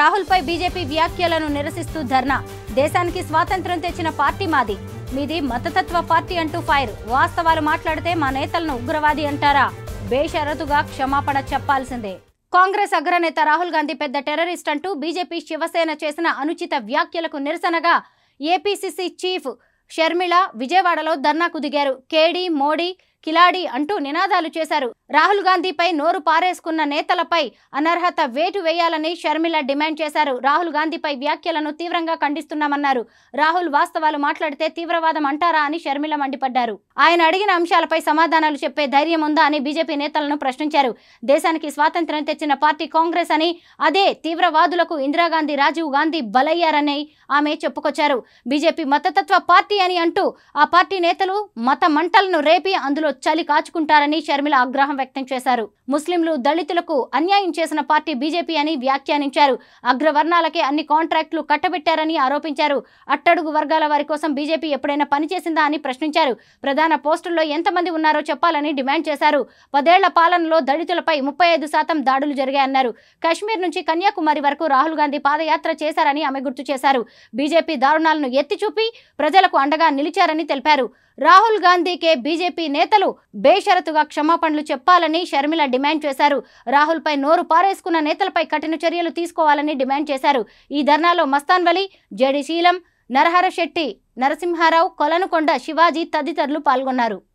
రాహుల్ పై BJP వ్యాఖ్యలను నిరసిస్తూ ధర్నా. దేశానికి స్వాతంత్ర్యం తెచ్చిన పార్టీ మాది, మీది మతతత్వ పార్టీ అంటూ ఫైర్. వాస్తవాలు మాట్లాడితే మా నేతలను ఉగ్రవాది అంటారా? బేషరతుగా క్షమాపణ చెప్పాల్సిందే. కాంగ్రెస్ అగ్రనేత రాహుల్ గాంధీ పెద్ద టెర్రరిస్ట్ అంటూ బీజేపీ శివసేన చేసిన అనుచిత వ్యాఖ్యలకు నిరసనగా ఏపీసీసీ చీఫ్ షర్మిల విజయవాడలో ధర్నాకు దిగారు. కేడీ మోడీ కిలాడి అంటూ నినాదాలు చేశారు. రాహుల్ గాంధీపై నోరు పారేసుకున్న నేతలపై అనర్హత వేటు వేయాలని షర్మిల డిమాండ్ చేశారు. రాహుల్ గాంధీపై వ్యాఖ్యలను తీవ్రంగా ఖండిస్తున్నామన్నారు. రాహుల్ వాస్తవాలు మాట్లాడితే తీవ్రవాదం అంటారా అని షర్మిల మండిపడ్డారు. ఆయన అడిగిన అంశాలపై సమాధానాలు చెప్పే ధైర్యం ఉందా అని బీజేపీ నేతలను ప్రశ్నించారు. దేశానికి స్వాతంత్ర్యం తెచ్చిన పార్టీ కాంగ్రెస్ అని, అదే తీవ్రవాదులకు ఇందిరాగాంధీ, రాజీవ్ గాంధీ బలయ్యారని ఆమె చెప్పుకొచ్చారు. బీజేపీ మతతత్వ పార్టీ అని అంటూ ఆ పార్టీ నేతలు మత మంటలను రేపి అందులో చలి కాచుకుంటారని షర్మిల ఆగ్రహం వ్యక్తం చేశారు. ముస్లింలు, దళితులకు అన్యాయం చేసిన పార్టీ బీజేపీ అని వ్యాఖ్యానించారు. అగ్రవర్ణాలకే అన్ని కాంట్రాక్టులు కట్టబెట్టారని ఆరోపించారు. అట్టడుగు వర్గాల వారి కోసం బీజేపీ ఎప్పుడైనా పనిచేసిందా అని ప్రశ్నించారు. ప్రధాన పోస్టుల్లో ఎంతమంది ఉన్నారో చెప్పాలని డిమాండ్ చేశారు. 10 ఏళ్ల పాలనలో దళితులపై 35% దాడులు జరిగాయన్నారు. కాశ్మీర్ నుంచి కన్యాకుమారి వరకు రాహుల్ గాంధీ పాదయాత్ర చేశారని ఆమె గుర్తు చేశారు. బీజేపీ దారుణాలను ఎత్తి చూపి ప్రజలకు అండగా నిలిచారని తెలిపారు. రాహుల్ గాంధీకే బీజేపీ నేతలు బేషరతుగా క్షమాపణలు చెప్పాలని షర్మిల డిమాండ్ చేశారు. రాహుల్ పై నోరు పారేసుకున్న నేతలపై కఠిన చర్యలు తీసుకోవాలని డిమాండ్ చేశారు. ఈ ధర్నాలో మస్తాన్ వలి, జేడి శీలం, నరహర శెట్టి, నరసింహారావు, కొలనుకొండ శివాజీ తదితరులు పాల్గొన్నారు.